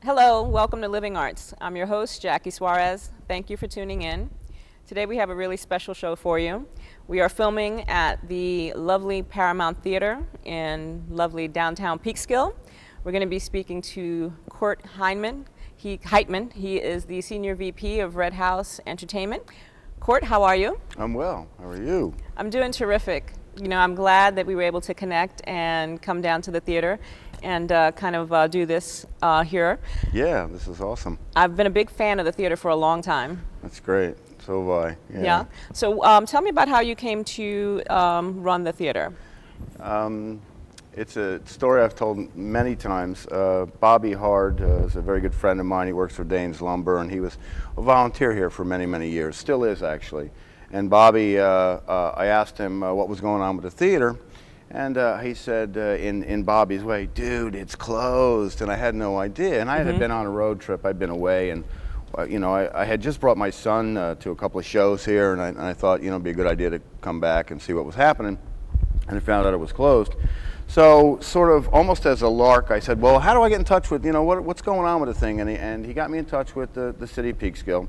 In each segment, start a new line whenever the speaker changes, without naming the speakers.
Hello, welcome to Living Arts. I'm your host, Jackie Suarez. Thank you for tuning in. Today we have a really special show for you. We are filming at the lovely Paramount Theater in lovely downtown Peekskill. We're going to be speaking to Kurt Heitmann. He is the Senior VP of Red House Entertainment. Kurt, how are you?
I'm well. How are you?
I'm doing terrific. You know, I'm glad that we were able to connect and come down to the theater and do this here.
Yeah, this is awesome.
I've been a big fan of the theater for a long time.
That's great. So have I.
Yeah. So tell me about how you came to run the theater.
It's a story I've told many times. Bobby Hard is a very good friend of mine. He works for Danes Lumber, and he was a volunteer here for many, many years. Still is, actually. And Bobby, I asked him what was going on with the theater, and he said in Bobby's way, "Dude, it's closed." And I had no idea. And I had been on a road trip. I'd been away, and I had just brought my son to a couple of shows here, and I thought, it'd be a good idea to come back and see what was happening. And I found out it was closed. So sort of almost as a lark, I said, well, how do I get in touch with, what's going on with the thing? And he got me in touch with the city of Peekskill.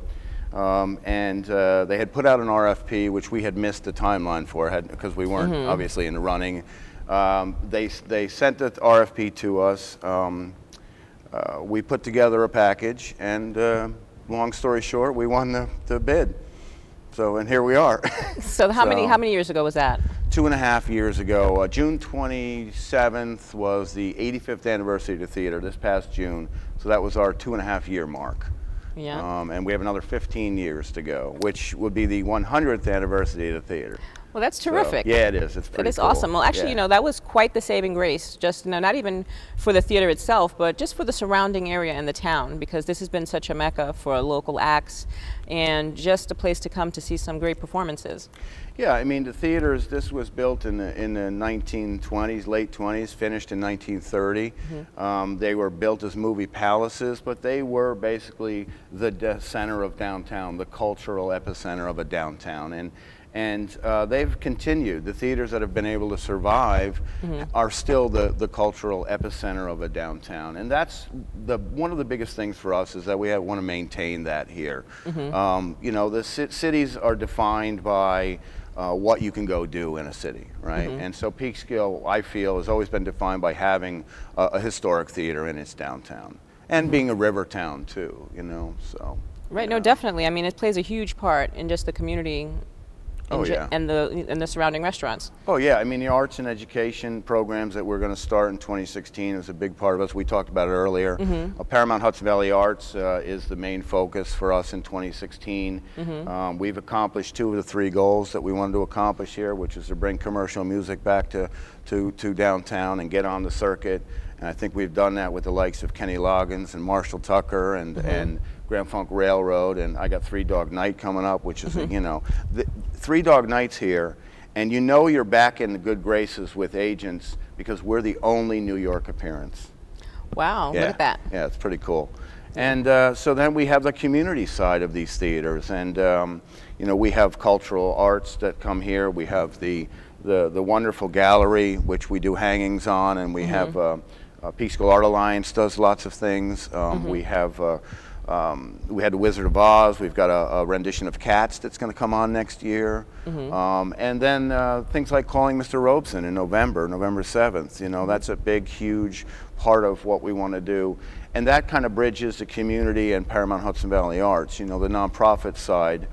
They had put out an RFP, which we had missed the timeline for, because we weren't obviously in the running. They sent the RFP to us. We put together a package, and long story short, we won the bid. So, and here we are.
So how many years ago was that?
2.5 years ago. June 27th was the 85th anniversary of the theater, this past June. So that was our 2.5-year mark.
Yeah.
And we have another 15 years to go, which would be the 100th anniversary of the theater.
Well, that's terrific.
So, yeah, it is. It's pretty
It is
cool.
awesome. Well, actually, that was quite the saving grace. Just, not even for the theater itself, but just for the surrounding area and the town, because this has been such a mecca for local acts and just a place to come to see some great performances.
Yeah, I mean, the theaters, this was built in the 1920s, late 20s, finished in 1930. They were built as movie palaces, but they were basically the center of downtown, the cultural epicenter of a downtown. And they've continued. The theaters that have been able to survive are still the cultural epicenter of a downtown. And that's one of the biggest things for us, is that we want to maintain that here. The cities are defined by what you can go do in a city, right? And so Peekskill, I feel, has always been defined by having a historic theater in its downtown. And being a river town too, so.
Right, no, definitely. I mean, it plays a huge part in just the community and the surrounding restaurants.
Oh yeah, I mean, the arts and education programs that we're going to start in 2016 is a big part of us. We talked about it earlier. Paramount Hudson Valley Arts is the main focus for us in 2016. We've accomplished 2 of the 3 goals that we wanted to accomplish here, which is to bring commercial music back to downtown and get on the circuit. And I think we've done that with the likes of Kenny Loggins and Marshall Tucker and Grand Funk Railroad, and I got 3 Dog Night coming up, which is, the 3 Dog Nights here, and you're back in the good graces with agents because we're the only New York appearance.
Wow, look at that.
Yeah, it's pretty cool. And so then we have the community side of these theaters, and we have cultural arts that come here. We have the wonderful gallery, which we do hangings on, and we have Peekskill Art Alliance does lots of things. We have we had The Wizard of Oz. We've got a rendition of Cats that's going to come on next year. And then things like Calling Mr. Robeson in November 7th. That's a big, huge part of what we want to do. And that kind of bridges the community and Paramount Hudson Valley Arts, the nonprofit side.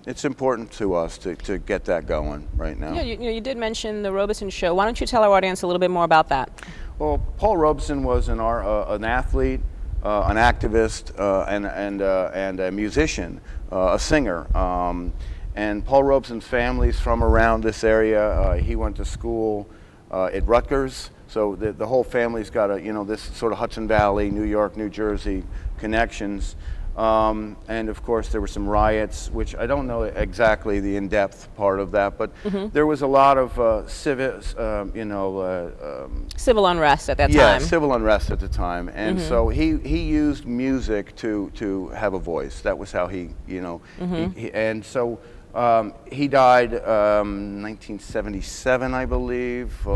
It's important to us to get that going right now.
Yeah, you did mention the Robeson show. Why don't you tell our audience a little bit more about that?
Well, Paul Robeson was an athlete, an activist, and a musician, a singer. And Paul Robeson's family's from around this area. He went to school at Rutgers, so the whole family's got this sort of Hudson Valley, New York, New Jersey connections. And of course there were some riots, which I don't know exactly the in-depth part of that, but there was a lot of civil
unrest at that time.
Yeah, civil unrest at the time, and so he used music to have a voice. That was how he and so he died 1977, I believe.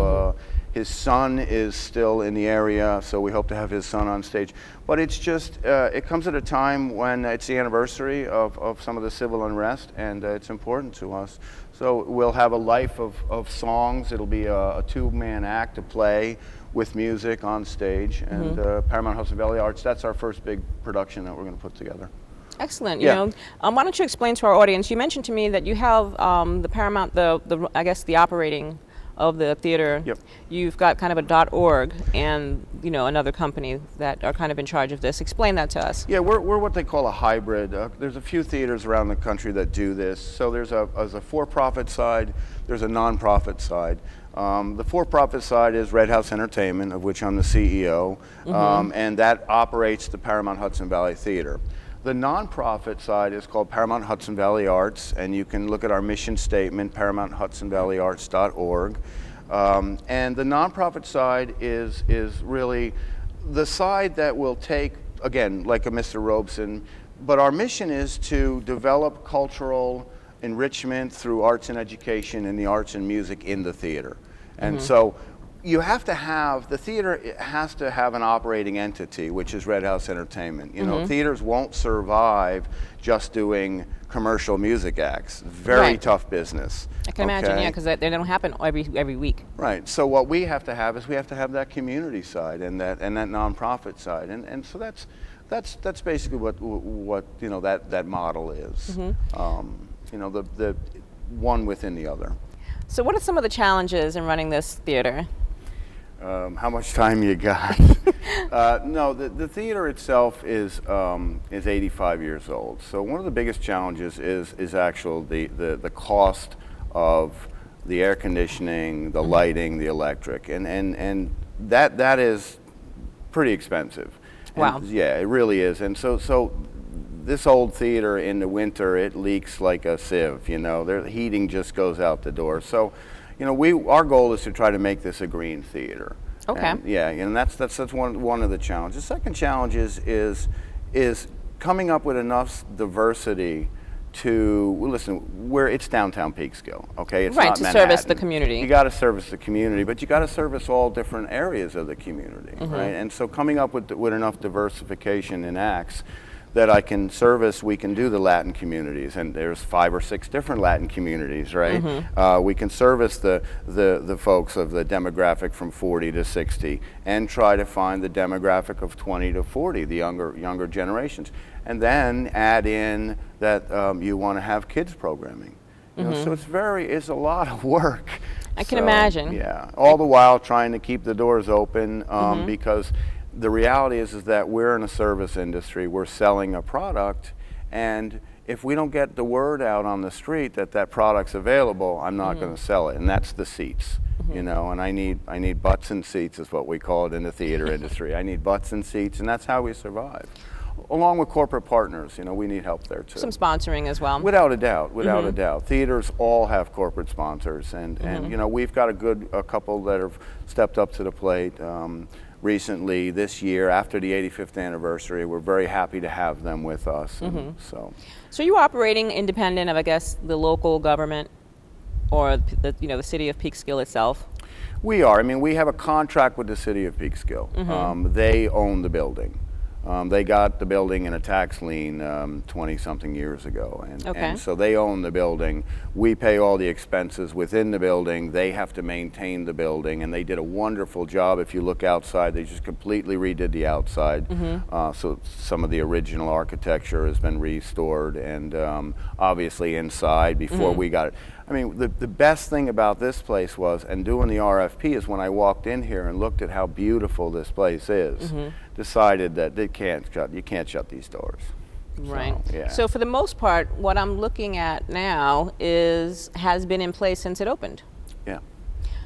His son is still in the area, so we hope to have his son on stage. But it's just, it comes at a time when it's the anniversary of some of the civil unrest, and it's important to us. So we'll have a life of songs. It'll be a two-man act to play with music on stage, and Paramount Hudson Valley Arts, that's our first big production that we're going to put together.
Excellent.
Yeah.
You know, why don't you explain to our audience, you mentioned to me that you have the Paramount, I guess the operating of the theater.
Yep.
You've got kind of a .org and, you know, another company that are kind of in charge of this. Explain that to us.
Yeah, we're what they call a hybrid. There's a few theaters around the country that do this. So there's a for-profit side, there's a non-profit side. The for-profit side is Red House Entertainment, of which I'm the CEO, and that operates the Paramount Hudson Valley Theater. The nonprofit side is called Paramount Hudson Valley Arts, and you can look at our mission statement, ParamountHudsonValleyArts.org. And the nonprofit side is really the side that will take, again, like a Mr. Robeson, but our mission is to develop cultural enrichment through arts and education and the arts and music in the theater. And so you have to have, the theater has to have an operating entity, which is Red House Entertainment. You know, theaters won't survive just doing commercial music acts. Very tough business.
I can imagine, yeah, because they don't happen every week.
Right. So what we have to have is we have to have that community side and that nonprofit side, and so that's basically what you know that model is. You know, the one within the other.
So what are some of the challenges in running this theater?
How much time you got? No, the theater itself is 85 years old. So one of the biggest challenges is actually the cost of the air conditioning, the lighting, the electric, and that is pretty expensive.
Wow.
And, yeah, it really is. And so this old theater in the winter, it leaks like a sieve. You know, the heating just goes out the door. So, you know, our goal is to try to make this a green theater.
Okay.
And, yeah, and that's one of the challenges. The second challenge is coming up with enough diversity to listen. Where it's downtown Peekskill, okay? It's
right,
not
to
Manhattan.
service the community.
You got to service the community, but you got to service all different areas of the community, right? And so coming up with enough diversification in acts that I can service, we can do the Latin communities, and there's 5 or 6 different Latin communities, right? We can service the folks of the demographic from 40 to 60, and try to find the demographic of 20 to 40, the younger generations, and then add in that you want to have kids programming. You know, so it's a lot of work.
I can imagine.
Yeah, all the while trying to keep the doors open because the reality is that we're in a service industry. We're selling a product, and if we don't get the word out on the street that product's available, I'm not going to sell it, and that's the seats. You know, and I need butts and seats is what we call it in the theater industry. I need butts and seats, and that's how we survive. Along with corporate partners, you know, we need help there too.
Some sponsoring as well.
Without a doubt, without a doubt. Theaters all have corporate sponsors, and you know, we've got a couple that have stepped up to the plate. Recently, this year, after the 85th anniversary, we're very happy to have them with us. And
So you're operating independent of, I guess, the local government or the city of Peekskill itself?
We are. I mean, we have a contract with the city of Peekskill. They own the building. They got the building in a tax lien 20-something years ago, and so they own the building. We pay all the expenses within the building. They have to maintain the building, and they did a wonderful job. If you look outside, they just completely redid the outside. So some of the original architecture has been restored, and obviously inside before we got it. I mean, the best thing about this place was, and doing the RFP, is when I walked in here and looked at how beautiful this place is, decided that you can't shut these doors.
Right.
So, yeah.
So for the most part, what I'm looking at now has been in place since it opened.
Yeah.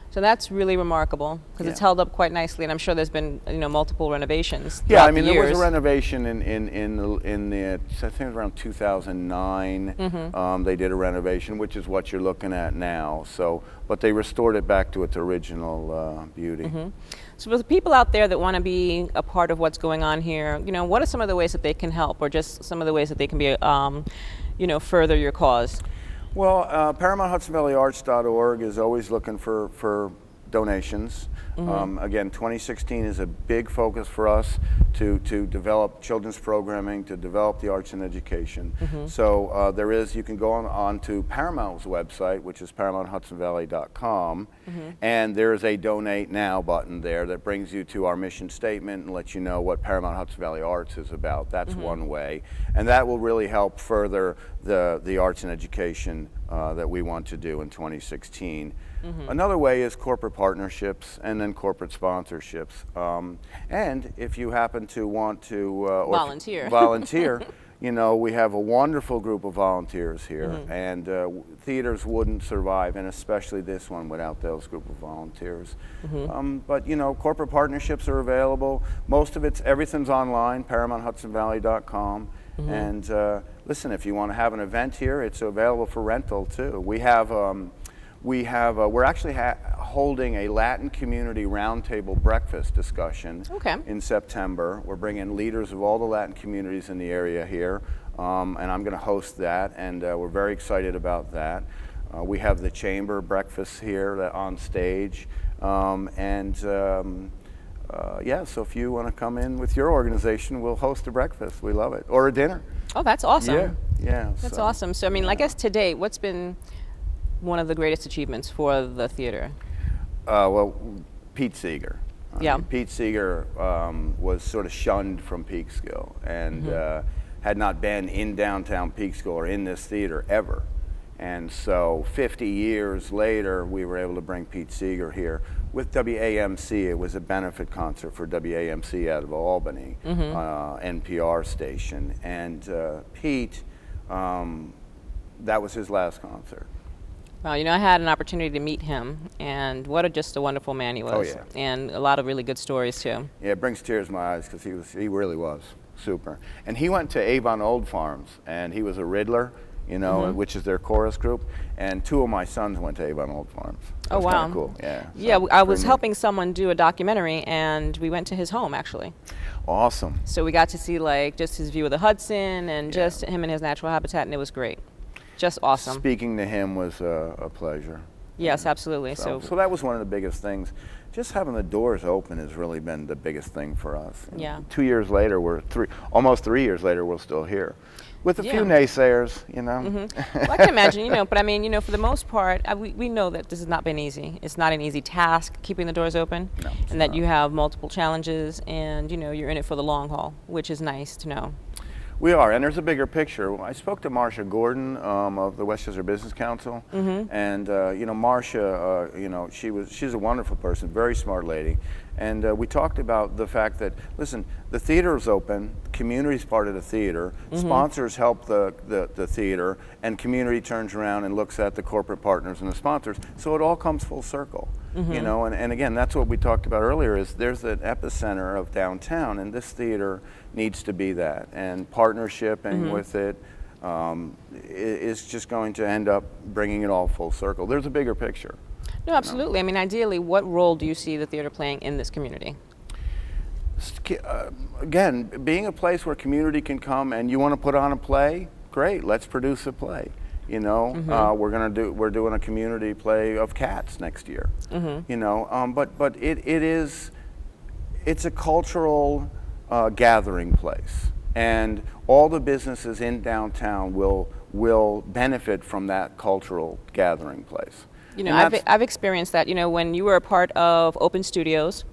So that's really remarkable because it's held up quite nicely, and I'm sure there's been multiple renovations.
Yeah, I mean
the
there was a renovation in the I think it was around 2009. They did a renovation, which is what you're looking at now. So, but they restored it back to its original beauty.
So for the people out there that want to be a part of what's going on here, what are some of the ways that they can help, or just some of the ways that they can be, further your cause?
Well, ParamountHudsonValleyArts.org is always looking for donations. Again, 2016 is a big focus for us to develop children's programming, to develop the arts and education. So there is, you can go on to Paramount's website, which is ParamountHudsonValley.com, and there is a Donate Now button there that brings you to our mission statement and lets you know what Paramount Hudson Valley Arts is about. That's one way, and that will really help further the arts and education that we want to do in 2016. Another way is corporate partnerships and then corporate sponsorships. And if you happen to want to volunteer, you know, we have a wonderful group of volunteers here, and theaters wouldn't survive, and especially this one, without those group of volunteers. But you know, corporate partnerships are available. Most of everything's online, ParamountHudsonValley.com. And listen, if you want to have an event here, it's available for rental too. We're actually holding a Latin community roundtable breakfast discussion in September. We're bringing leaders of all the Latin communities in the area here, and I'm going to host that, and we're very excited about that. We have the chamber breakfast here on stage, yeah, so if you want to come in with your organization, we'll host a breakfast. We love it. Or a dinner.
Oh, that's awesome.
Yeah.
That's awesome. So, I mean, I guess to date, what's been one of the greatest achievements for the theater?
Well, Pete Seeger. Pete Seeger was sort of shunned from Peekskill and had not been in downtown Peekskill or in this theater ever. And so 50 years later, we were able to bring Pete Seeger here with WAMC. It was a benefit concert for WAMC out of Albany, NPR station. And Pete, that was his last concert.
Well, you know, I had an opportunity to meet him, and just a wonderful man he was.
Oh, yeah.
And a lot of really good stories, too.
Yeah, it brings tears to my eyes because he really was super. And he went to Avon Old Farms, and he was a Riddler, you know, which is their chorus group. And 2 of my sons went to Avon Old Farms.
Oh, wow.
Kind of cool, yeah. So
yeah, I was helping someone do a documentary, and we went to his home, actually.
Awesome.
So we got to see, like, just his view of the Hudson and just him and his natural habitat, and it was great. Just awesome.
Speaking to him was a pleasure.
Yes, absolutely.
So that was one of the biggest things. Just having the doors open has really been the biggest thing for us.
Yeah.
2 years later, almost 3 years later, we're still here. With a few naysayers, you know.
Well, I can imagine, you know, but I mean, you know, for the most part, we know that this has not been easy. It's not an easy task keeping the doors open, and that you have multiple challenges, and, you know, you're in it for the long haul, which is nice to know.
We are, and there's a bigger picture. I spoke to Marcia Gordon of the Westchester Business Council, and you know, Marcia, you know, she's a wonderful person, very smart lady, and we talked about the fact that, listen, the theater is open, community's part of the theater, sponsors help the theater, and community turns around and looks at the corporate partners and the sponsors, so it all comes full circle. You know, and again, that's what we talked about earlier, is there's an epicenter of downtown, and this theater needs to be that, and partnership and with it is just going to end up bringing it all full circle. There's a bigger picture.
No, absolutely. I mean, ideally, what role do you see the theater playing in this community?
Again, being a place where community can come and you want to put on a play, great, let's produce a play. You know, we're doing a community play of Cats next year. You know, but it's a cultural gathering place, and all the businesses in downtown will benefit from that cultural gathering place. You know,
I've experienced that. You know, when you were a part of Open Studios.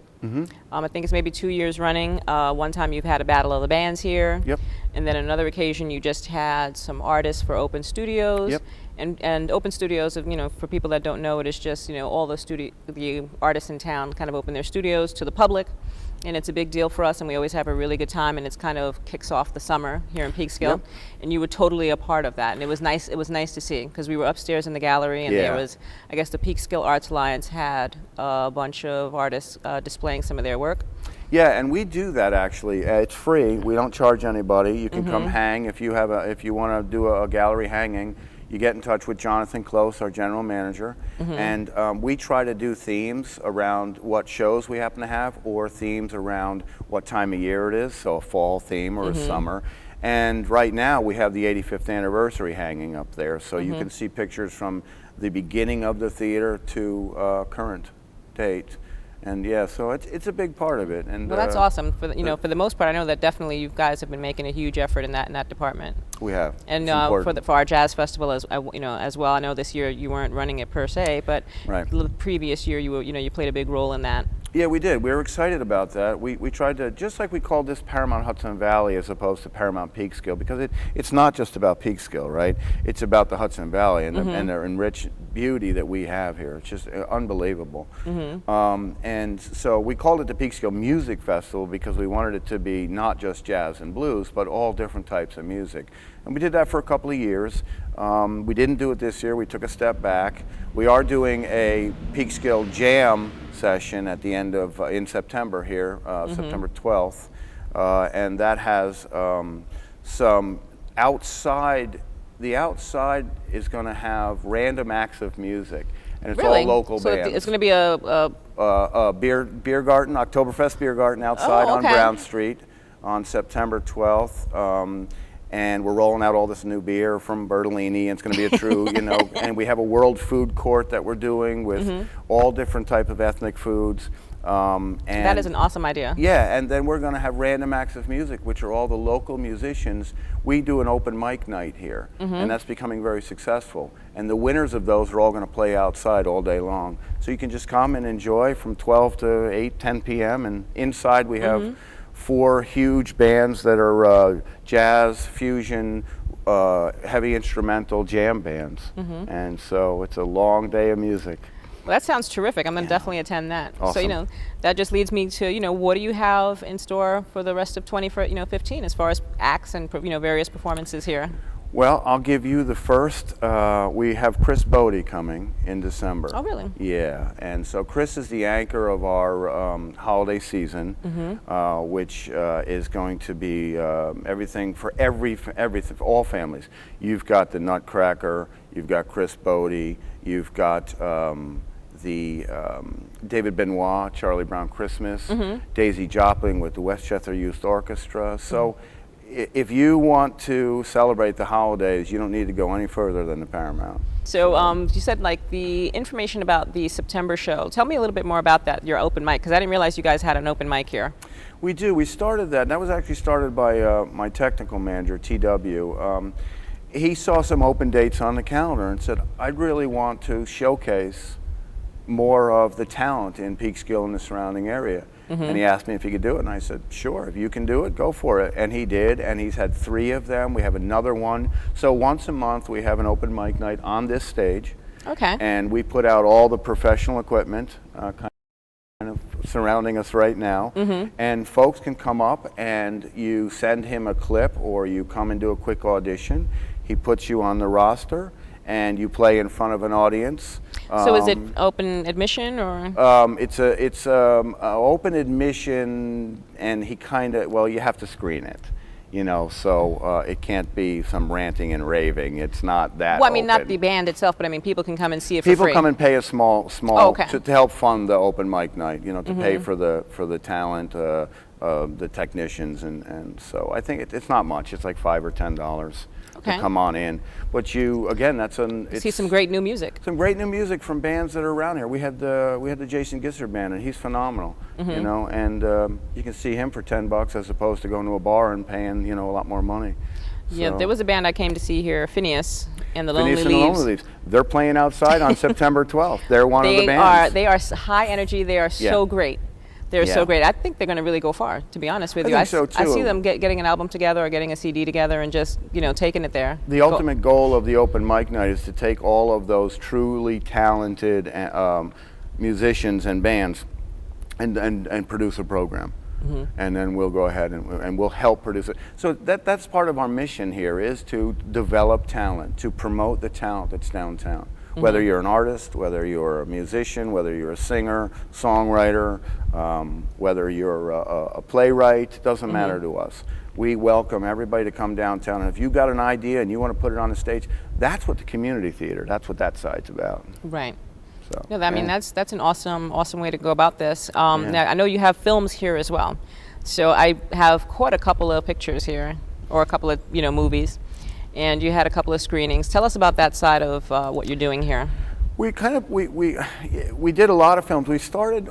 I think it's maybe 2 years running. One time you've had a Battle of the Bands here. And then another occasion you just had some artists for Open Studios. And Open Studios, you know, for people that don't know, it is just, you know, all the artists in town kind of open their studios to the public. And it's a big deal for us, and we always have a really good time, and it's kind of kicks off the summer here in Peekskill. And you were totally a part of that, and it was nice to see, because we were upstairs in the gallery, and there was, I guess the Peekskill Arts Alliance had a bunch of artists displaying some of their work.
Yeah, and we do that actually. It's free. We don't charge anybody. You can come hang if you want to do a gallery hanging. You get in touch with Jonathan Close, our general manager, and we try to do themes around what shows we happen to have, or themes around what time of year it is, so a fall theme or a summer. And right now we have the 85th anniversary hanging up there, so you can see pictures from the beginning of the theater to current. date. And yeah, so it's a big part of it. And
well, that's awesome. For the, for the most part, I know that definitely you guys have been making a huge effort in that department.
We have.
And for our jazz festival as as well. I know this year you weren't running it per se, but the previous year you played a big role in that.
Yeah, we did. We were excited about that. We tried to, just like we called this Paramount Hudson Valley as opposed to Paramount Peekskill, because it's not just about Peekskill, right? It's about the Hudson Valley and, and the enriched beauty that we have here. It's just unbelievable. And so we called it the Peekskill Music Festival because we wanted it to be not just jazz and blues, but all different types of music. And we did that for a couple of years. We didn't do it this year. We took a step back. We are doing a Peekskill Jam session at the end of in September here, September 12th, and that has some outside. The outside is going to have random acts of music, and it's all local bands.
It's going to be a
beer garden, Oktoberfest beer garden outside on Brown Street on September 12th. And we're rolling out all this new beer from Bertolini, and it's going to be a true, and we have a world food court that we're doing with all different type of ethnic foods. And
that is an awesome idea.
Yeah, and then we're going to have random acts of music, which are all the local musicians. We do an open mic night here, and that's becoming very successful. And the winners of those are all going to play outside all day long. So you can just come and enjoy from 12 to 8, 10 p.m. And inside we have 4 huge bands that are jazz, fusion, heavy instrumental jam bands. And so it's a long day of music.
Well, that sounds terrific. I'm going to definitely attend that.
Awesome.
So, that just leads me to, what do you have in store for the rest of 2015 as far as acts and, various performances here?
Well, I'll give you the first. We have Chris Botti coming in December.
Oh, really?
Yeah, and so Chris is the anchor of our holiday season, which is going to be everything for everything for all families. You've got the Nutcracker, you've got Chris Botti, you've got the David Benoit, Charlie Brown Christmas, Daisy Joplin with the Westchester Youth Orchestra. So. If you want to celebrate the holidays, you don't need to go any further than the Paramount.
So you said the information about the September show. Tell me a little bit more about that, your open mic, because I didn't realize you guys had an open mic here.
We do. We started that. That was actually started by my technical manager, TW. He saw some open dates on the calendar and said, I'd really want to showcase more of the talent in Peekskill and the surrounding area. And he asked me if he could do it, and I said, sure, if you can do it, go for it. And he did, and he's had 3 of them. We have another one. So once a month, we have an open mic night on this stage.
Okay.
And we put out all the professional equipment kind of surrounding us right now. And folks can come up, and you send him a clip, or you come and do a quick audition. He puts you on the roster, and you play in front of an audience.
So is it open admission or?
It's open admission, and he you have to screen it, so it can't be some ranting and raving. It's not that.
Well, I mean,
open.
not the band itself, but I mean, people can come and see it for free.
People come and pay a small to help fund the open mic night. To pay for the talent, the technicians, and so I think it's not much. It's like $5 or $10. To come on in, but see some great new music. Some great new music from bands that are around here. We had the Jason Gisser band, and he's phenomenal. And you can see him for $10 as opposed to going to a bar and paying a lot more money.
Yeah,
So,
there was a band I came to see here, Phineas and the
Phineas
Lonely
and the
Leaves.
Lonely Leaves. They're playing outside on September 12th. They're one of the bands.
They are high energy. They are so great. They're so great. I think they're going to really go far, to be honest with you.
I think so, too.
I see them getting an album together or getting a CD together and just, taking it there.
The ultimate goal of the open mic night is to take all of those truly talented musicians and bands and produce a program. And then we'll go ahead and we'll help produce it. So that's part of our mission here, is to develop talent, to promote the talent that's downtown. Whether you're an artist, whether you're a musician, whether you're a singer, songwriter, whether you're a playwright, doesn't matter to us. We welcome everybody to come downtown, and if you've got an idea and you want to put it on the stage, that's what the community theater, that's what that side's about.
Right.
So,
I mean, that's an awesome way to go about this. Now, I know you have films here as well. So I have caught a couple of pictures here, or a couple of, movies. And you had a couple of screenings. Tell us about that side of what you're doing here.
We did a lot of films. We started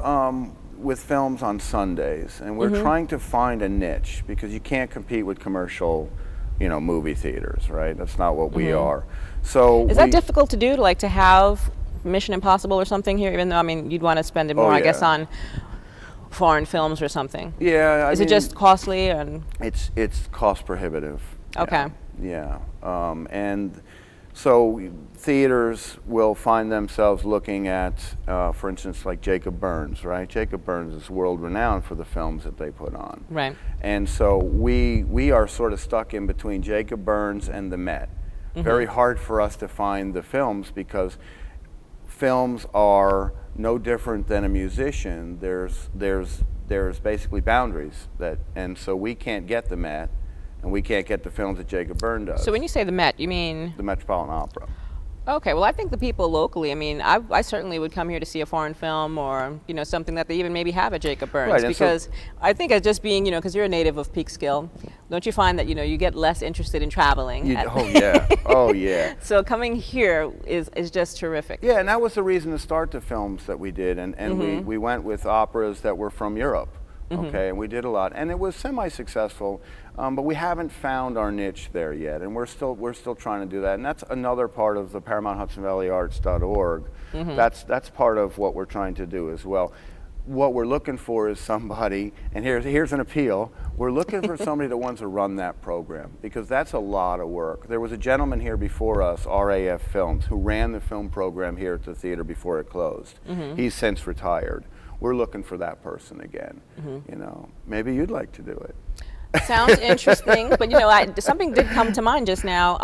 with films on Sundays, and we're trying to find a niche because you can't compete with commercial, movie theaters, right? That's not what we are. So
is that difficult to do, to have Mission Impossible or something here? Even though, I mean, you'd want to spend it more, I guess, on foreign films or something.
Yeah.
Is it just costly? And
it's cost prohibitive.
Okay.
Yeah. And so theaters will find themselves looking at, for instance, like Jacob Burns, right? Jacob Burns is world renowned for the films that they put on.
Right.
And so we are sort of stuck in between Jacob Burns and the Met. Very hard for us to find the films because films are no different than a musician. There's basically boundaries and so we can't get the Met. And we can't get the films that Jacob Byrne does.
So when you say the Met, you mean?
The Metropolitan Opera.
Okay, well, I think the people locally, I mean, I certainly would come here to see a foreign film or, something that they even maybe have at Jacob Burns. Right, because I think it's just being, because you're a native of Peekskill, don't you find that, you get less interested in traveling?
Oh, yeah. Oh, yeah.
So coming here is just terrific.
Yeah, and that was the reason to start the films that we did. And we went with operas that were from Europe. Okay, and we did a lot, and it was semi-successful, but we haven't found our niche there yet, and we're still trying to do that, and that's another part of the ParamountHudsonValleyArts.org. That's part of what we're trying to do as well. What we're looking for is somebody, and here's an appeal. We're looking for somebody that wants to run that program because that's a lot of work. There was a gentleman here before us, RAF Films, who ran the film program here at the theater before it closed. He's since retired. We're looking for that person again. Maybe you'd like to do it.
Sounds interesting, but something did come to mind just now.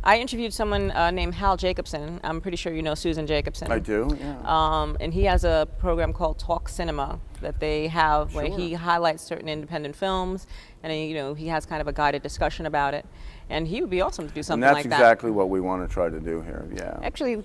I interviewed someone named Hal Jacobson. I'm pretty sure you know Susan Jacobson.
I do, yeah.
And he has a program called Talk Cinema that they have where he highlights certain independent films, and he has kind of a guided discussion about it. And he would be awesome to do something like that.
That's exactly what we want to try to do here, yeah.
Actually,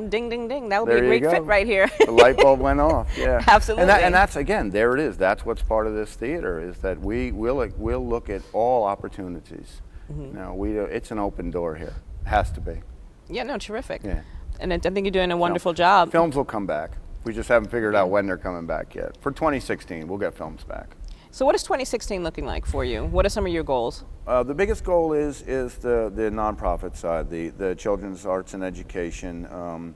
ding, ding, ding. That would be a great fit right here.
The light bulb went off, yeah.
Absolutely.
And that's, again, there it is. That's what's part of this theater, is that we'll look at all opportunities. It's an open door here. It has to be.
Yeah, no, terrific.
Yeah.
And I think you're doing a wonderful job.
Films will come back. We just haven't figured out when they're coming back yet. For 2016, we'll get films back. So
what is 2016 looking like for you? What are some of your goals?
The biggest goal is the nonprofit side, the children's arts and education.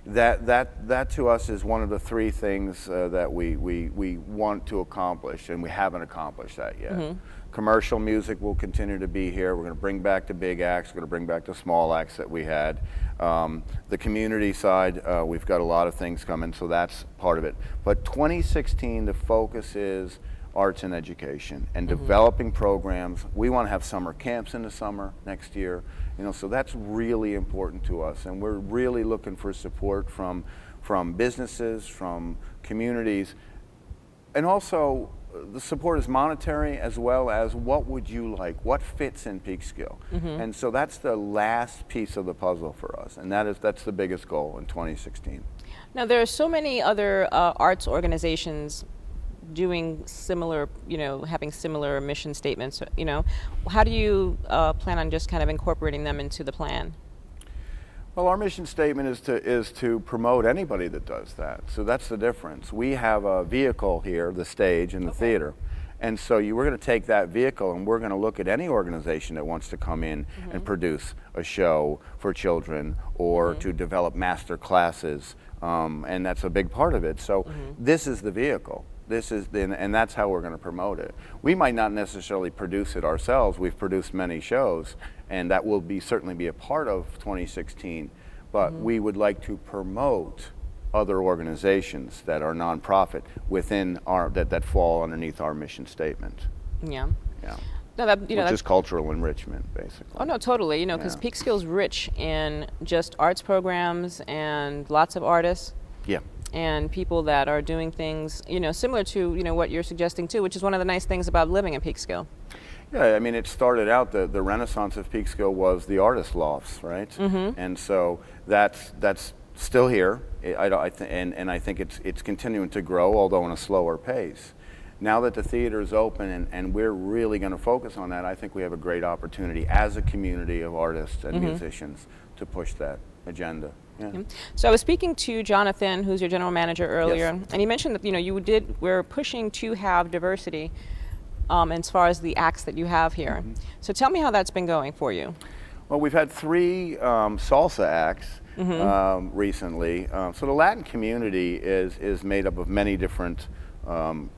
That to us is one of the three things that we want to accomplish, and we haven't accomplished that yet. Commercial music will continue to be here. We're going to bring back the big acts. We're going to bring back the small acts that we had. The community side, we've got a lot of things coming, so that's part of it. But 2016, the focus is arts and education and developing programs. We want to have summer camps in the summer next year, so that's really important to us, and we're really looking for support from businesses, from communities, and also the support is monetary as well as what would you like, what fits in Peekskill. And so that's the last piece of the puzzle for us, and that's the biggest goal in 2016.
Now there are so many other arts organizations doing similar, having similar mission statements, How do you plan on just kind of incorporating them into the plan?
Well, our mission statement is to promote anybody that does that. So that's the difference. We have a vehicle here, the stage and the theater. And so we're going to take that vehicle and we're going to look at any organization that wants to come in and produce a show for children or to develop master classes. And that's a big part of it. So this is the vehicle. And that's how we're going to promote it. We might not necessarily produce it ourselves. We've produced many shows, and that will certainly be a part of 2016. But we would like to promote other organizations that are nonprofit within that fall underneath our mission statement.
Yeah.
Yeah.
No,
which is cultural enrichment, basically.
Oh no, totally. Because Peekskill's rich in just arts programs and lots of artists.
Yeah.
And people that are doing things, similar to, what you're suggesting too, which is one of the nice things about living in Peekskill.
Yeah, I mean, it started out, the renaissance of Peekskill was the artist lofts, right? And so that's still here. And I think it's continuing to grow, although in a slower pace. Now that the theater is open and we're really going to focus on that, I think we have a great opportunity as a community of artists and musicians to push that agenda. Yeah.
So I was speaking to Jonathan, who's your general manager, earlier,
Yes.
and he mentioned that we're pushing to have diversity as far as the acts that you have here.
Mm-hmm.
So tell me how that's been going for you.
Well, we've had 3 salsa acts recently. So the Latin community is made up of many different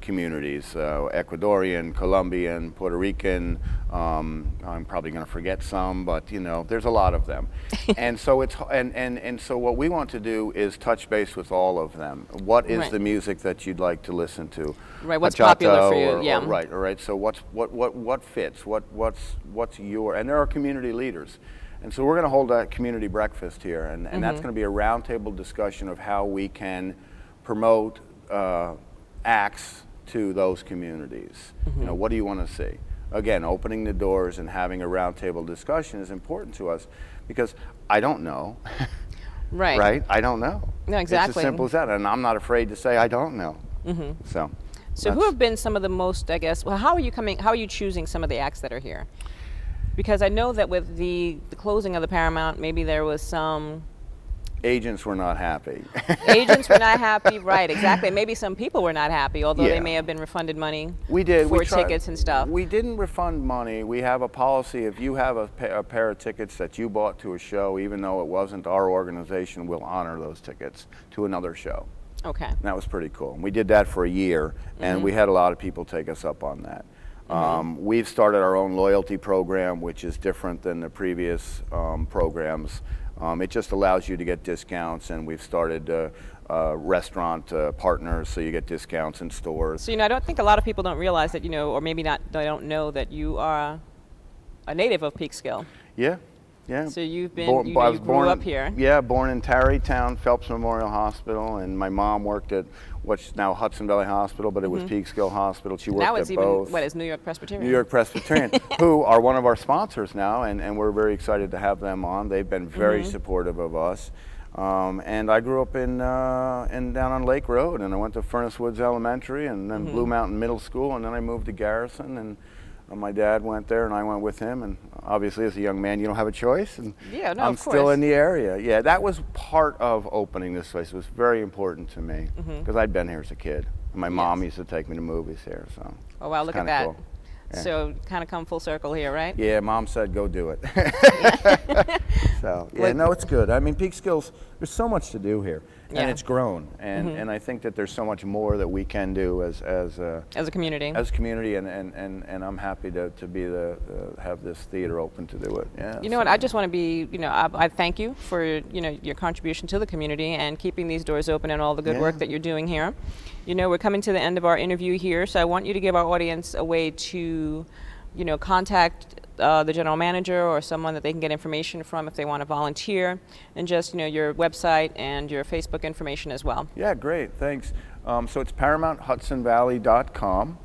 communities, Ecuadorian, Colombian, Puerto Rican. I'm probably going to forget some, but there's a lot of them. And so so what we want to do is touch base with all of them. What is the music that you'd like to listen to?
Right. What's popular for you? Yeah.
Right. All right. So what fits? What's your? And there are community leaders. And so we're going to hold a community breakfast here, and that's going to be a roundtable discussion of how we can promote acts to those communities. What do you want to see? Again, opening the doors and having a roundtable discussion is important to us because I don't know.
Right.
Right? I don't know.
No, exactly.
It's as simple as that, and I'm not afraid to say I don't know. So
who have been some of the most, I guess, well, how are you choosing some of the acts that are here? Because I know that with the closing of the Paramount, maybe there was some...
Agents were not happy.
Agents were not happy, right, exactly. Maybe some people were not happy, although they may have been refunded money for tickets and stuff.
We didn't refund money. We have a policy, if you have a pair of tickets that you bought to a show, even though it wasn't our organization, we'll honor those tickets to another show.
Okay.
And that was pretty cool. And we did that for a year, and we had a lot of people take us up on that. We've started our own loyalty program, which is different than the previous programs. It just allows you to get discounts, and we've started restaurant partners, so you get discounts in stores.
So, I don't think a lot of people don't realize that, or maybe not, they don't know that you are a native of Peekskill.
Yeah, yeah.
So you've been, you grew up here.
Yeah, born in Tarrytown, Phelps Memorial Hospital, and my mom worked at what's now Hudson Valley Hospital, but it was Peekskill Hospital. She worked
now
at
it's
both.
Even, what is New York Presbyterian?
New York Presbyterian, who are one of our sponsors now, and we're very excited to have them on. They've been very supportive of us. And I grew up in down on Lake Road, and I went to Furnace Woods Elementary, and then Blue Mountain Middle School, and then I moved to Garrison, and my dad went there, and I went with him, and obviously as a young man you don't have a choice, and I'm still in the area. Yeah, that was part of opening this place. It was very important to me because I'd been here as a kid, and my mom used to take me to movies here. So
oh wow, look at that.
Cool. Yeah.
So kind of come full circle here, right?
Yeah, Mom said go do it. So yeah, no, it's good. I mean, Peekskill's, there's so much to do here, and it's grown, and I think that there's so much more that we can do as a community. As a community, and I'm happy to be have this theater open to do it. Yeah.
You know what? I just want to be, I thank you for your contribution to the community and keeping these doors open and all the good work that you're doing here. We're coming to the end of our interview here, so I want you to give our audience a way to, contact the general manager or someone that they can get information from if they want to volunteer, and just, your website and your Facebook information as well.
Yeah, great, thanks. So it's ParamountHudsonValley.com,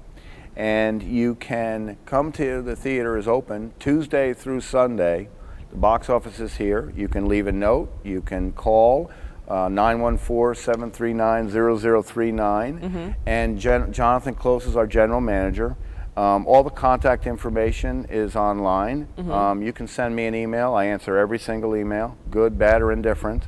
and you can come to the theater is open Tuesday through Sunday. The box office is here. You can leave a note. You can call 914-739-0039, and Jonathan Close is our general manager. All the contact information is online. You can send me an email. I answer every single email, good, bad, or indifferent,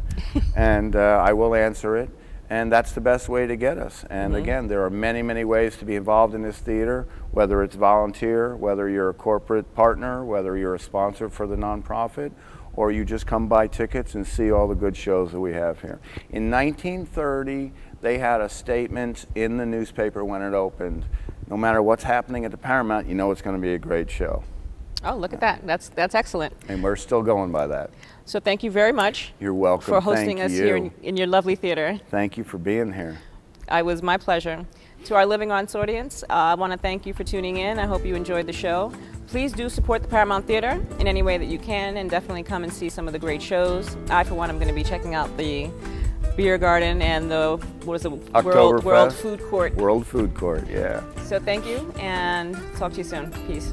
and I will answer it. And that's the best way to get us. And again, there are many, many ways to be involved in this theater, whether it's volunteer, whether you're a corporate partner, whether you're a sponsor for the nonprofit, or you just come buy tickets and see all the good shows that we have here. In 1930, they had a statement in the newspaper when it opened, no matter what's happening at the Paramount, it's going to be a great show.
Oh, look at that. That's excellent.
And we're still going by that.
So thank you very much.
You're welcome.
For hosting us here in your lovely theater.
Thank you for being here.
It was my pleasure. To our Living Arts audience, I want to thank you for tuning in. I hope you enjoyed the show. Please do support the Paramount Theater in any way that you can, and definitely come and see some of the great shows. I, for one, am going to be checking out the Beer Garden and the World Food Court.
World Food Court, yeah.
So thank you, and talk to you soon. Peace.